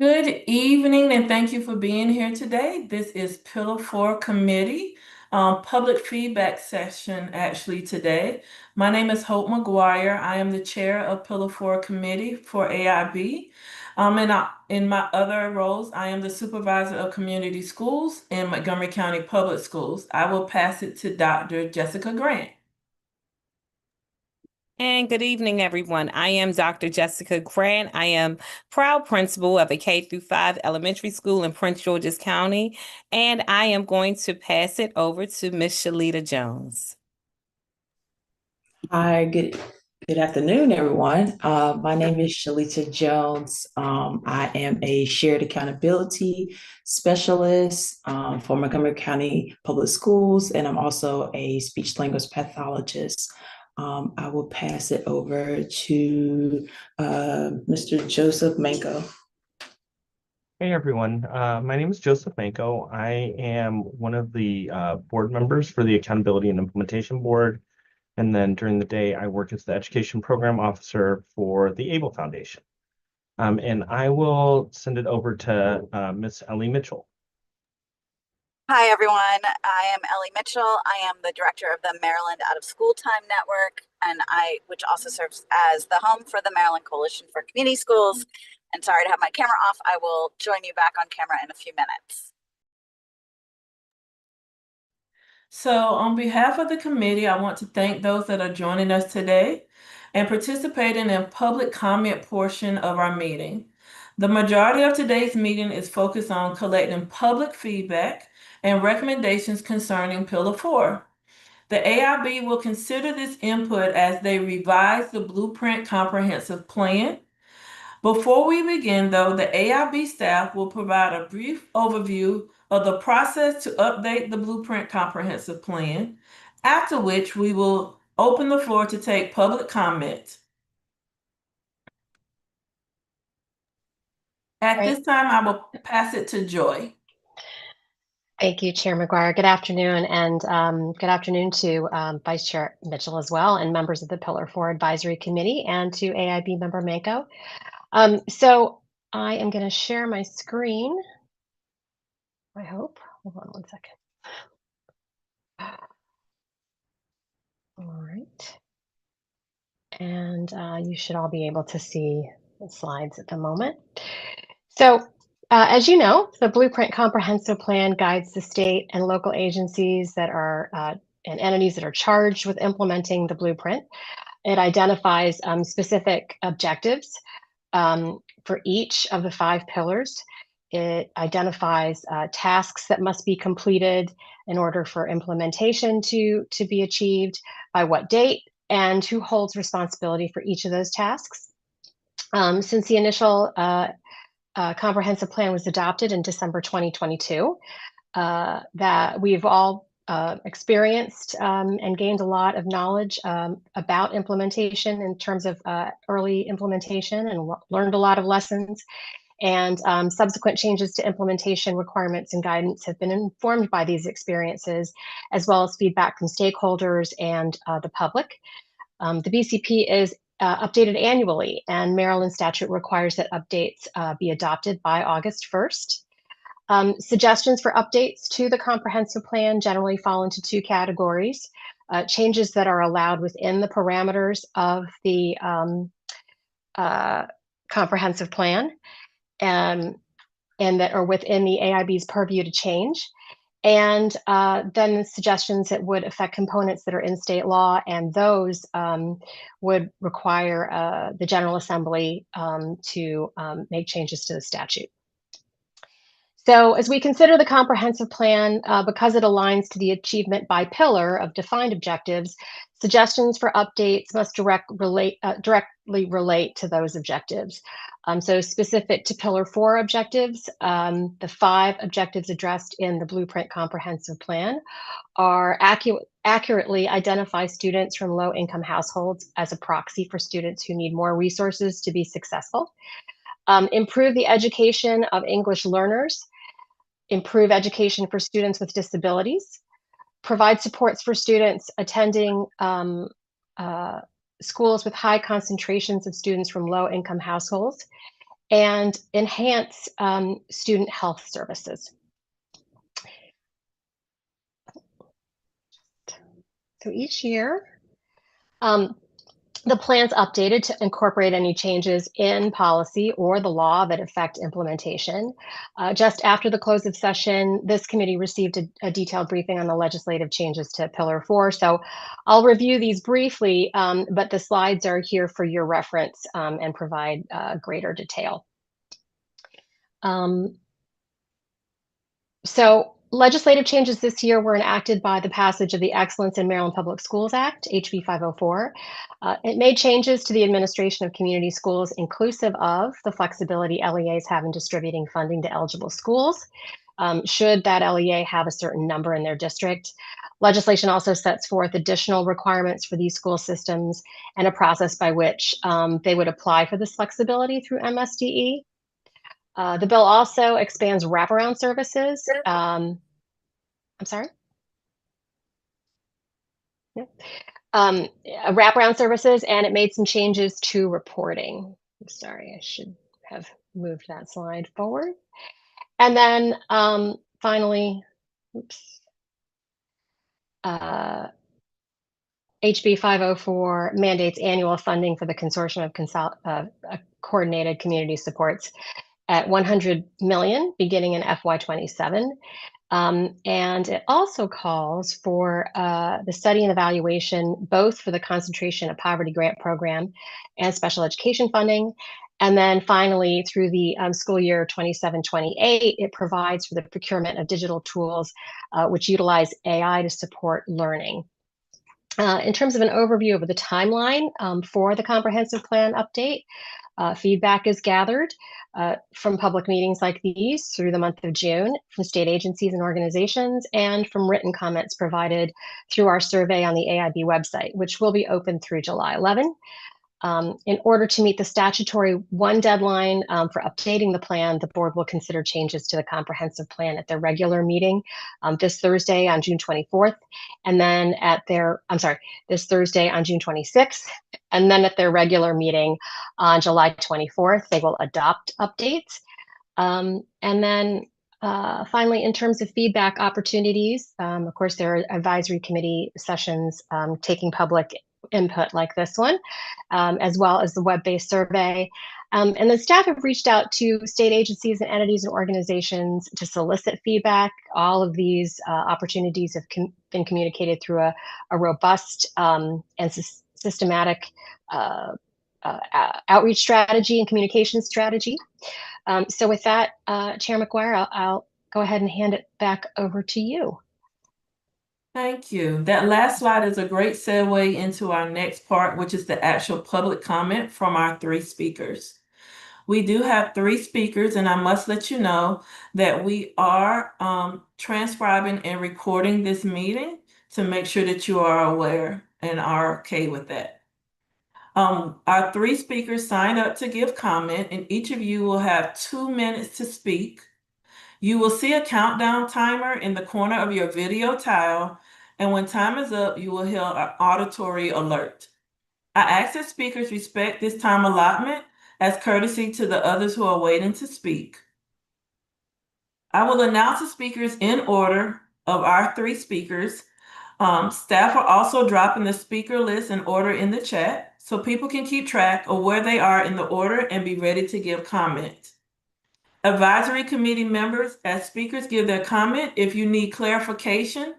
Good evening, and thank you for being here today. This is Pillar 4 Committee, public feedback session actually today. My name is Hope McGuire. I am the chair of Pillar 4 Committee for AIB. In my other roles, I am the supervisor of community schools in Montgomery County Public Schools. I will pass it to Dr. Jessica Grant. And good evening, everyone. I am Dr. Jessica Grant. I am proud principal of a K through 5 elementary school in Prince George's County, and I am going to pass it over to Miss Shalita Jones. Hi, good afternoon, everyone. My name is Shalita Jones. I am a shared accountability specialist for Montgomery County Public Schools, and I'm also a speech language pathologist. I will pass it over to Mr. Joseph Manko. Hey everyone, my name is Joseph Manko. I am one of the board members for the Accountability and Implementation Board. And then during the day, I work as the Education Program Officer for the ABLE Foundation. And I will send it over to Miss Ellie Mitchell. Hi, everyone. I am Ellie Mitchell. I am the director of the Maryland Out of School Time Network, which also serves as the home for the Maryland Coalition for Community Schools. And sorry to have my camera off. I will join you back on camera in a few minutes. So, on behalf of the committee, I want to thank those that are joining us today and participating in public comment portion of our meeting. The majority of today's meeting is focused on collecting public feedback and recommendations concerning Pillar 4. The AIB will consider this input as they revise the Blueprint Comprehensive Plan. Before we begin, though, the AIB staff will provide a brief overview of the process to update the Blueprint Comprehensive Plan, after which we will open the floor to take public comment. At this time, I will pass it to Joy. Thank you, Chair McGuire. Good afternoon, and good afternoon to Vice Chair Mitchell as well, and members of the Pillar 4 Advisory Committee, and to AIB member Manko. So I am going to share my screen, I hope. Hold on one second. All right. And you should all be able to see the slides at the moment. So as you know, the Blueprint Comprehensive Plan guides the state and local agencies that are and entities that are charged with implementing the blueprint. It identifies specific objectives for each of the 5 pillars. It identifies tasks that must be completed in order for implementation to be achieved, by what date, and who holds responsibility for each of those tasks. Since the initial comprehensive plan was adopted in December 2022, that we've all experienced and gained a lot of knowledge about implementation in terms of early implementation, and learned a lot of lessons. And subsequent changes to implementation requirements and guidance have been informed by these experiences, as well as feedback from stakeholders and the public. The BCP is updated annually, and Maryland statute requires that updates be adopted by August 1st. Suggestions for updates to the comprehensive plan generally fall into 2 categories: changes that are allowed within the parameters of the comprehensive plan, and that are within the AIB's purview to change, and then suggestions that would affect components that are in state law, and those would require the General Assembly to make changes to the statute. So as we consider the comprehensive plan, because it aligns to the achievement by pillar of defined objectives, suggestions for updates must directly relate to those objectives. So specific to Pillar 4 objectives, the 5 objectives addressed in the Blueprint Comprehensive Plan are accurately identify students from low-income households as a proxy for students who need more resources to be successful, improve the education of English learners, improve education for students with disabilities, provide supports for students attending schools with high concentrations of students from low-income households, and enhance student health services. So each year, the plan's updated to incorporate any changes in policy or the law that affect implementation. Just after the close of session, this committee received a detailed briefing on the legislative changes to Pillar 4. So I'll review these briefly, but the slides are here for your reference and provide greater detail. So legislative changes this year were enacted by the passage of the Excellence in Maryland Public Schools Act, HB 504. It made changes to the administration of community schools, inclusive of the flexibility LEAs have in distributing funding to eligible schools, should that LEA have a certain number in their district. Legislation also sets forth additional requirements for these school systems and a process by which they would apply for this flexibility through MSDE. The bill also expands wraparound services. I'm sorry? Yeah. Wraparound services, and it made some changes to reporting. I'm sorry, I should have moved that slide forward. And then finally, oops. HB 504 mandates annual funding for the consortium of coordinated community supports at $100 million beginning in FY27. And it also calls for the study and evaluation, both for the Concentration of Poverty Grant Program and special education funding. And then finally, through the school year 27-28, it provides for the procurement of digital tools which utilize AI to support learning. In terms of an overview of the timeline for the comprehensive plan update, feedback is gathered from public meetings like these through the month of June, from state agencies and organizations, and from written comments provided through our survey on the AIB website, which will be open through July 11. In order to meet the statutory deadline for updating the plan, the board will consider changes to the comprehensive plan at their regular meeting this Thursday on June 24th, and then at their, this Thursday on June 26th, and then at their regular meeting on July 24th, they will adopt updates. And then finally, in terms of feedback opportunities, of course, there are advisory committee sessions taking public input like this one, as well as the web-based survey. And the staff have reached out to state agencies and entities and organizations to solicit feedback. All of these opportunities have been communicated through a robust and systematic outreach strategy and communication strategy. So with that, Chair McGuire, I'll go ahead and hand it back over to you. Thank you. That last slide is a great segue into our next part, which is the actual public comment from our 3 speakers. We do have 3 speakers, and I must let you know that we are transcribing and recording this meeting to make sure that you are aware and are okay with that. Our 3 speakers signed up to give comment, and each of you will have 2 minutes to speak. You will see a countdown timer in the corner of your video tile, and when time is up, you will hear an auditory alert. I ask that speakers respect this time allotment as courtesy to the others who are waiting to speak. I will announce the speakers in order of our 3 speakers. Staff are also dropping the speaker list in order in the chat so people can keep track of where they are in the order and be ready to give comment. Advisory committee members, as speakers give their comment, if you need clarification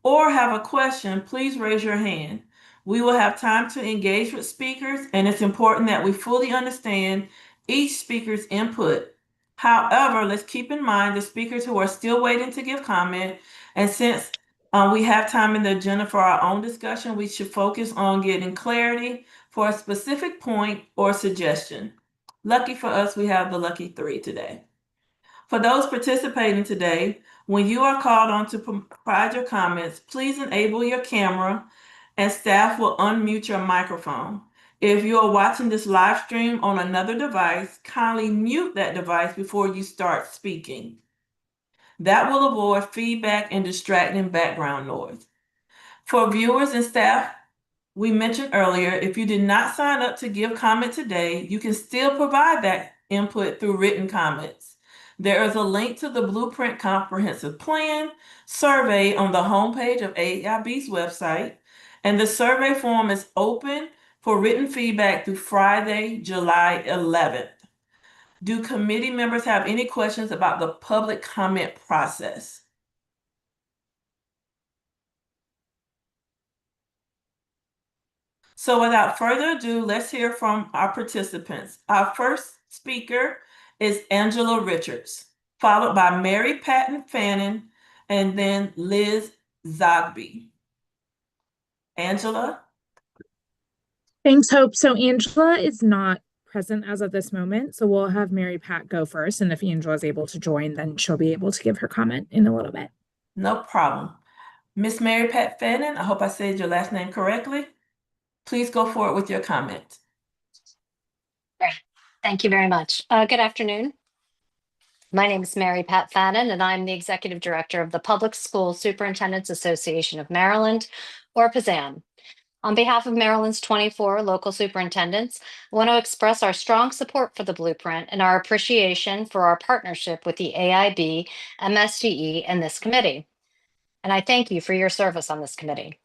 or have a question, please raise your hand. We will have time to engage with speakers, and it's important that we fully understand each speaker's input. However, let's keep in mind the speakers who are still waiting to give comment, and since we have time in the agenda for our own discussion, we should focus on getting clarity for a specific point or suggestion. Lucky for us, we have the lucky 3 today. For those participating today, when you are called on to provide your comments, please enable your camera and staff will unmute your microphone. If you are watching this live stream on another device, kindly mute that device before you start speaking. That will avoid feedback and distracting background noise. For viewers and staff, we mentioned earlier, if you did not sign up to give comment today, you can still provide that input through written comments. There is a link to the Blueprint Comprehensive Plan survey on the homepage of AIB's website, and the survey form is open for written feedback through Friday, July 11th. Do committee members have any questions about the public comment process? So without further ado, let's hear from our participants. Our first speaker is Angela Richards, followed by Mary Patton Fannin, and then Liz Zogby. Angela? Thanks, Hope. So Angela is not present as of this moment, so we'll have Mary Pat go first, and if Angela is able to join, then she'll be able to give her comment in a little bit. No problem. Miss Mary Pat Fannin, I hope I said your last name correctly. Please go forward with your comment. Great. Thank you very much. Good afternoon. My name is Mary Pat Fannin, and I'm the Executive Director of the Public School Superintendents Association of Maryland, or PASAM. On behalf of Maryland's 24 local superintendents, I want to express our strong support for the Blueprint and our appreciation for our partnership with the AIB, MSDE, and this committee. And I thank you for your service on this committee.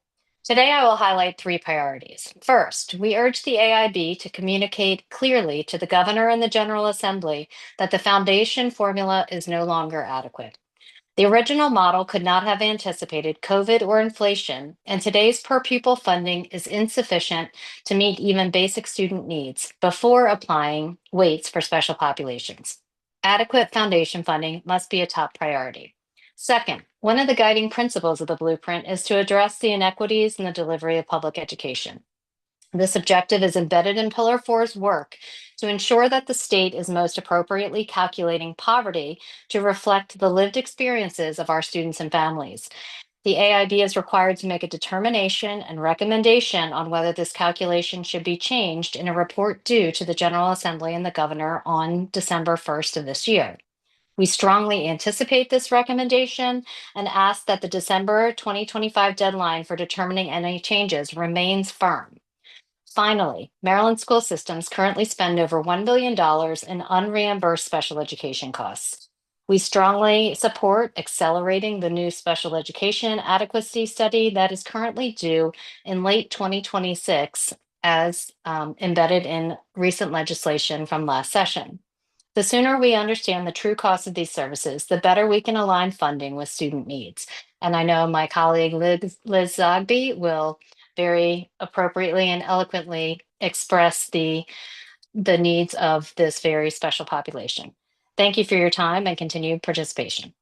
Today, I will highlight 3 priorities. First, we urge the AIB to communicate clearly to the Governor and the General Assembly that the foundation formula is no longer adequate. The original model could not have anticipated COVID or inflation, and today's per pupil funding is insufficient to meet even basic student needs before applying weights for special populations. Adequate foundation funding must be a top priority. Second, one of the guiding principles of the Blueprint is to address the inequities in the delivery of public education. This objective is embedded in Pillar 4's work to ensure that the state is most appropriately calculating poverty to reflect the lived experiences of our students and families. The AIB is required to make a determination and recommendation on whether this calculation should be changed in a report due to the General Assembly and the Governor on December 1st of this year. We strongly anticipate this recommendation and ask that the December 2025 deadline for determining any changes remains firm. Finally, Maryland school systems currently spend over $1 billion in unreimbursed special education costs. We strongly support accelerating the new special education adequacy study that is currently due in late 2026 as embedded in recent legislation from last session. The sooner we understand the true cost of these services, the better we can align funding with student needs. And I know my colleague Liz Zogby will very appropriately and eloquently express the needs of this very special population. Thank you for your time and continued participation.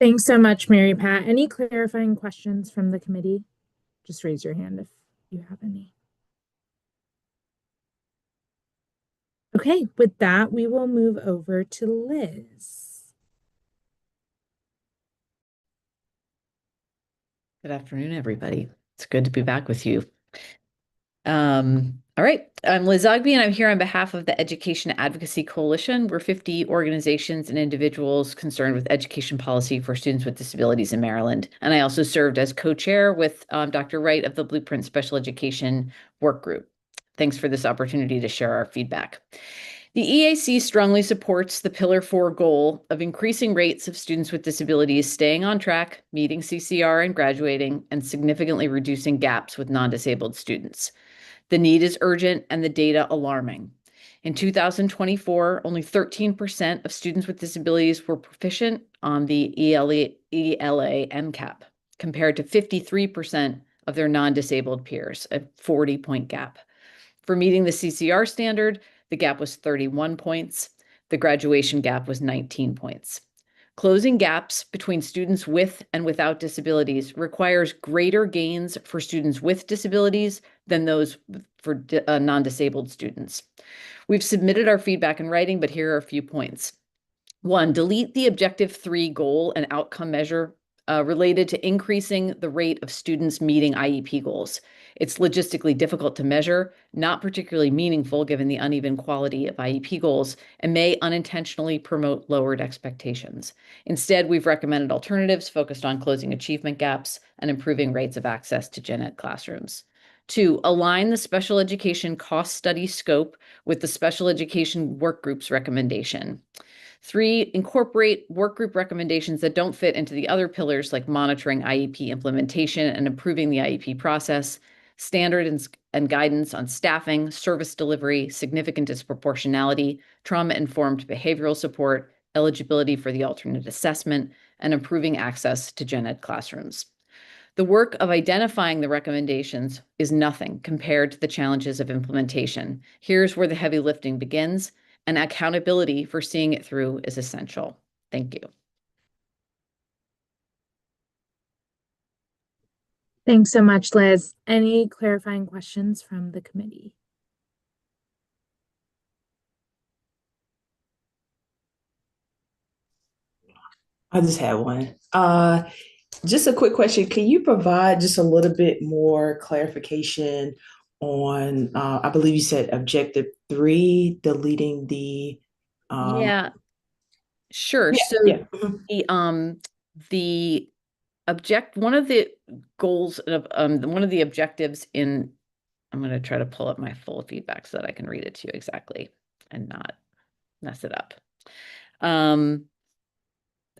Thanks so much, Mary Pat. Any clarifying questions from the committee? Just raise your hand if you have any. Okay, with that, we will move over to Liz. Good afternoon, everybody. It's good to be back with you. All right, I'm Liz Zogby, and I'm here on behalf of the Education Advocacy Coalition. We're 50 organizations and individuals concerned with education policy for students with disabilities in Maryland. And I also served as co-chair with Dr. Wright of the Blueprint Special Education Work Group. Thanks for this opportunity to share our feedback. The EAC strongly supports the Pillar 4 goal of increasing rates of students with disabilities staying on track, meeting CCR and graduating, and significantly reducing gaps with non-disabled students. The need is urgent and the data alarming. In 2024, only 13% of students with disabilities were proficient on the ELA MCAP, compared to 53% of their non-disabled peers, a 40-point gap. For meeting the CCR standard, the gap was 31 points. The graduation gap was 19 points. Closing gaps between students with and without disabilities requires greater gains for students with disabilities than those for non-disabled students. We've submitted our feedback in writing, but here are a few points. 1, delete the Objective 3 goal and outcome measure related to increasing the rate of students meeting IEP goals. It's logistically difficult to measure, not particularly meaningful given the uneven quality of IEP goals, and may unintentionally promote lowered expectations. Instead, we've recommended alternatives focused on closing achievement gaps and improving rates of access to gen ed classrooms. 2, align the special education cost study scope with the special education work group's recommendation. 3, incorporate work group recommendations that don't fit into the other pillars like monitoring IEP implementation and improving the IEP process, standards and guidance on staffing, service delivery, significant disproportionality, trauma-informed behavioral support, eligibility for the alternate assessment, and improving access to gen ed classrooms. The work of identifying the recommendations is nothing compared to the challenges of implementation. Here's where the heavy lifting begins, and accountability for seeing it through is essential. Thank you. Thanks so much, Liz. Any clarifying questions from the committee? I just had one. Just a quick question. Can you provide just a little bit more clarification on, I believe you said objective 3, deleting the. Yeah, sure. Yeah, So yeah. Mhm. the one of the goals of one of the objectives in, I'm going to try to pull up my full feedback so that I can read it to you exactly and not mess it up.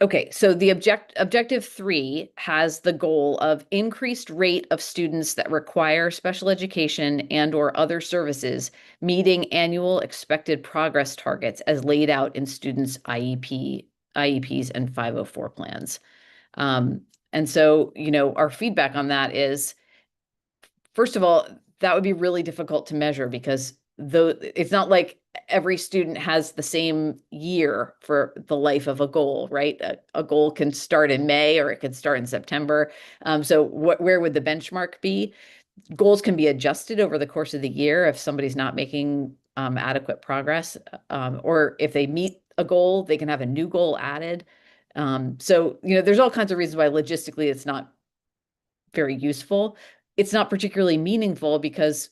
Okay, so the objective 3 has the goal of increased rate of students that require special education and or other services meeting annual expected progress targets as laid out in students' IEPs and 504 plans. And so, our feedback on that is, first of all, that would be really difficult to measure because it's not like every student has the same year for the life of a goal, right? A goal can start in May or it could start in September. So where would the benchmark be? Goals can be adjusted over the course of the year if somebody's not making adequate progress, or if they meet a goal, they can have a new goal added. So, there's all kinds of reasons why logistically it's not very useful. It's not particularly meaningful because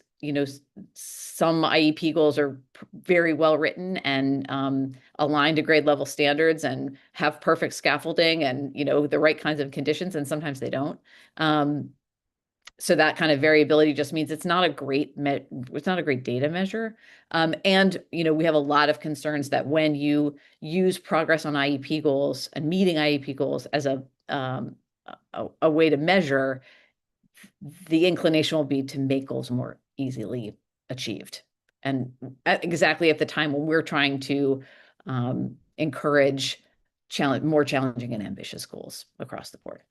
some IEP goals are very well written and aligned to grade level standards and have perfect scaffolding and the right kinds of conditions, and sometimes they don't. So that kind of variability just means it's not a great data measure. And we have a lot of concerns that when you use progress on IEP goals and meeting IEP goals as a way to measure, the inclination will be to make goals more easily achieved. And exactly at the time when we're trying to encourage more challenging and ambitious goals across the board.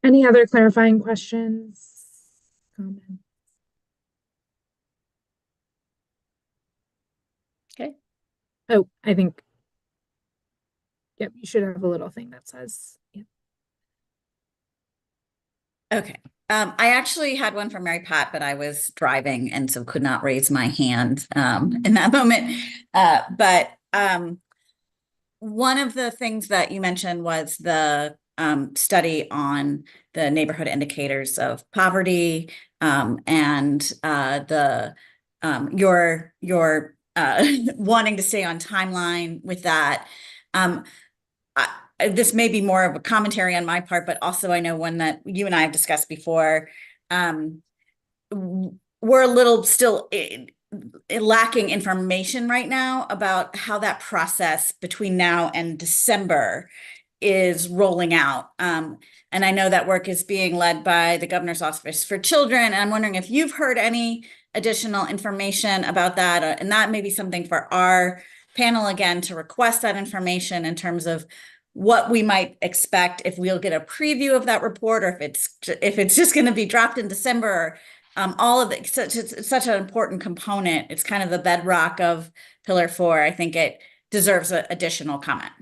Any other clarifying questions? Comments? Okay. Oh, I think, yep, you should have a little thing that says, yeah. Okay. I actually had one from Mary Pat, but I was driving and so could not raise my hand in that moment. But one of the things that you mentioned was the study on the neighborhood indicators of poverty and the your wanting to stay on timeline with that. This may be more of a commentary on my part, but also I know one that you and I have discussed before. We're a little still lacking information right now about how that process between now and December is rolling out. And I know that work is being led by the Governor's Office for Children. And I'm wondering if you've heard any additional information about that. And that may be something for our panel again to request that information in terms of what we might expect, if we'll get a preview of that report, or if it's just going to be dropped in December. All of it, such an important component. It's kind of the bedrock of Pillar 4. I think it deserves an additional comment.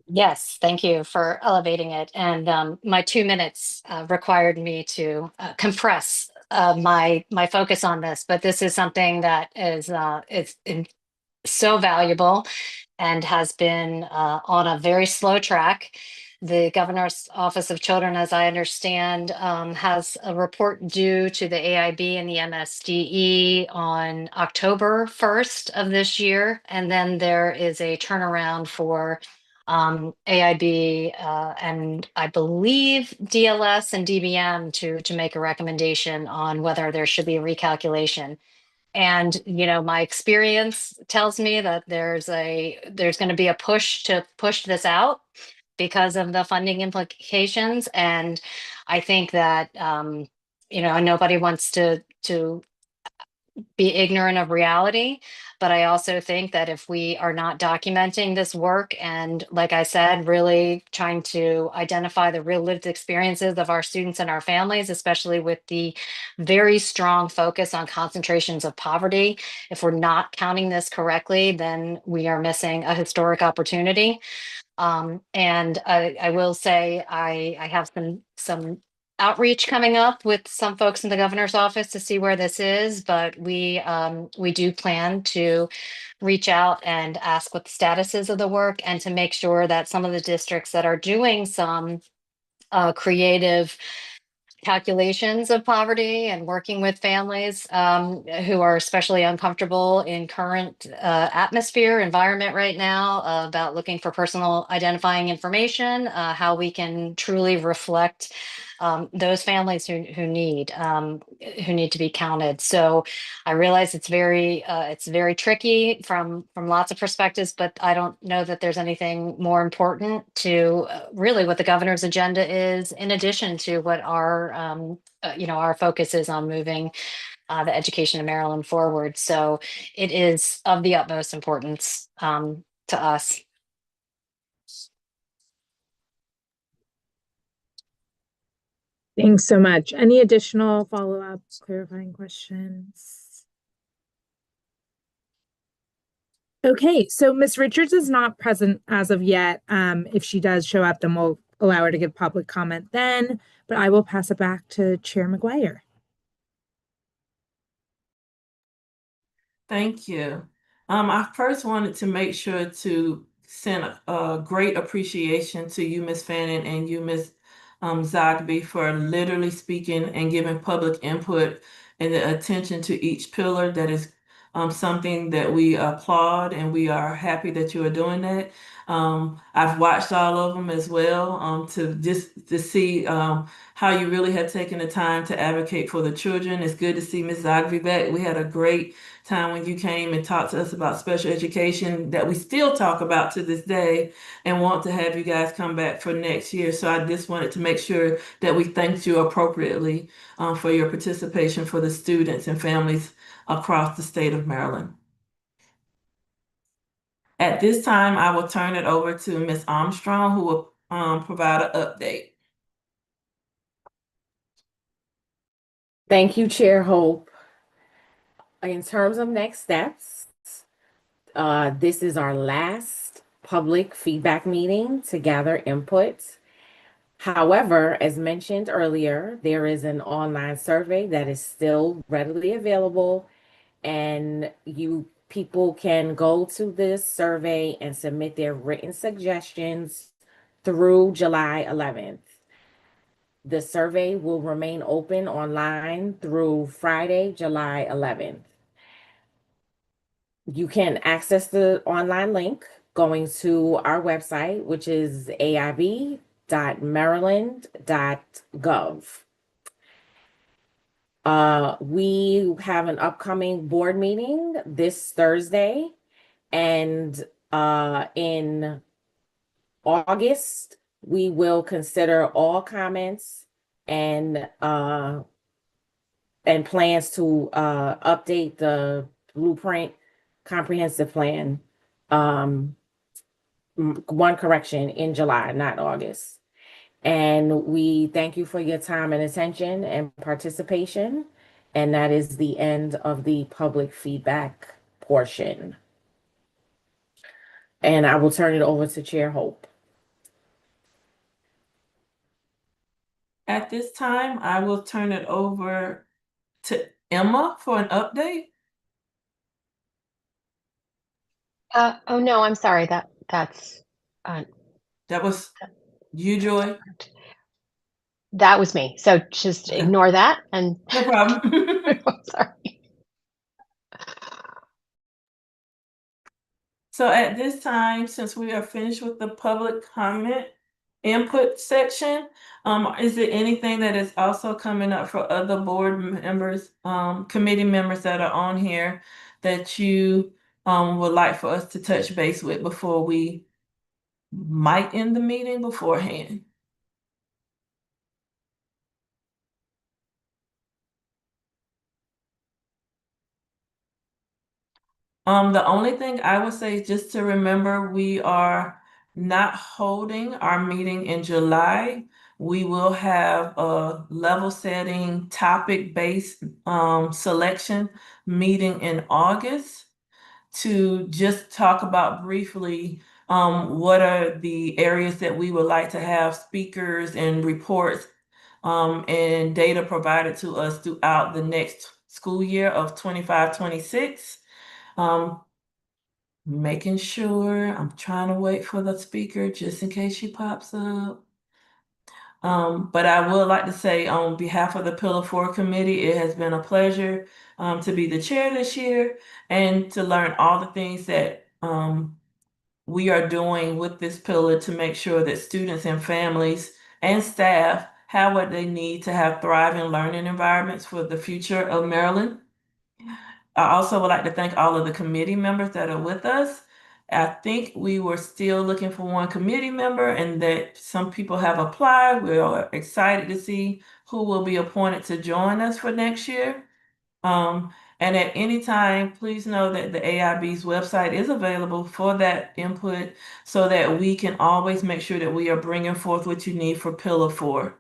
Yes, thank you for elevating it. And my 2 minutes required me to compress my focus on this, but this is something that is so valuable. and has been on a very slow track. The Governor's Office of Children, as I understand, has a report due to the AIB and the MSDE on October 1st of this year. And then there is a turnaround for AIB and I believe DLS and DBM to make a recommendation on whether there should be a recalculation. And my experience tells me that there's going to be a push to push this out because of the funding implications. And I think that nobody wants to be ignorant of reality. But I also think that if we are not documenting this work and, like I said, really trying to identify the real lived experiences of our students and our families, especially with the very strong focus on concentrations of poverty, if we're not counting this correctly, then we are missing a historic opportunity. And I will say I have some outreach coming up with some folks in the governor's office to see where this is, but we do plan to reach out and ask what the status is of the work and to make sure that some of the districts that are doing some creative calculations of poverty and working with families who are especially uncomfortable in current environment right now about looking for personal identifying information, how we can truly reflect those families who need to be counted. So I realize it's very tricky from lots of perspectives, but I don't know that there's anything more important to really what the governor's agenda is, in addition to what our focus is on moving the education in Maryland forward. So it is of the utmost importance to us. Thanks so much. Any additional follow-up clarifying questions? Okay, so Ms. Richards is not present as of yet. If she does show up, then we'll allow her to give public comment then, but I will pass it back to Chair McGuire. Thank you. I first wanted to make sure to send a great appreciation to you, Ms. Fannin, and you, Ms. Zogby, for literally speaking and giving public input and the attention to each pillar. That is something that we applaud, and we are happy that you are doing that. I've watched all of them as well to see how you really have taken the time to advocate for the children. It's good to see Ms. Zogby back. We had a great time when you came and talked to us about special education that we still talk about to this day, and want to have you guys come back for next year. So I just wanted to make sure that we thanked you appropriately for your participation for the students and families across the state of Maryland. At this time, I will turn it over to Ms. Armstrong, who will provide an update. Thank you, Chair Hope. In terms of next steps, this is our last public feedback meeting to gather input. However, as mentioned earlier, there is an online survey that is still readily available, and people can go to this survey and submit their written suggestions through July 11th. The survey will remain open online through Friday, July 11th. You can access the online link going to our website, which is aib.maryland.gov. We have an upcoming board meeting this Thursday, and in August, we will consider all comments and plans to update the Blueprint Comprehensive Plan. One correction, in July, not August. And we thank you for your time and attention and participation. And that is the end of the public feedback portion. And I will turn it over to Chair Hope. At this time, I will turn it over to Emma for an update. Oh no, I'm sorry. That's That was you, Joy? that was me. So just Okay. ignore that and No problem. sorry. So at this time, since we are finished with the public comment input section, is there anything that is also coming up for other board members, committee members that are on here that you would like for us to touch base with before we might end the meeting beforehand? The only thing I would say is just to remember, we are not holding our meeting in July. We will have a level setting topic-based selection meeting in August to just talk about briefly what are the areas that we would like to have speakers and reports and data provided to us throughout the next school year of 25-26. Making sure I'm trying to wait for the speaker just in case she pops up. But I would like to say on behalf of the Pillar 4 Committee, it has been a pleasure to be the chair this year and to learn all the things that we are doing with this pillar to make sure that students and families and staff have what they need to have thriving learning environments for the future of Maryland. I also would like to thank all of the committee members that are with us. I think we were still looking for one committee member and that some people have applied. We are excited to see who will be appointed to join us for next year. And at any time, please know that the AIB's website is available for that input so that we can always make sure that we are bringing forth what you need for Pillar 4.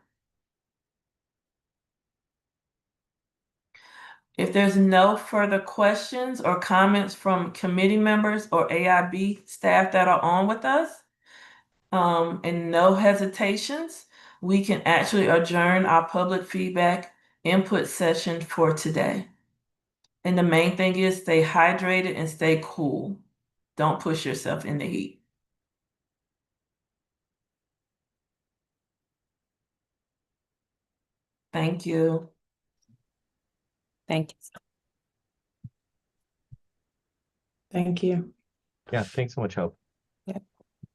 If there's no further questions or comments from committee members or AIB staff that are on with us, and no hesitations, we can actually adjourn our public feedback input session for today. And the main thing is stay hydrated and stay cool. Don't push yourself in the heat. Thank you. Thank you. Thank you. Yeah, thanks so much, Hope.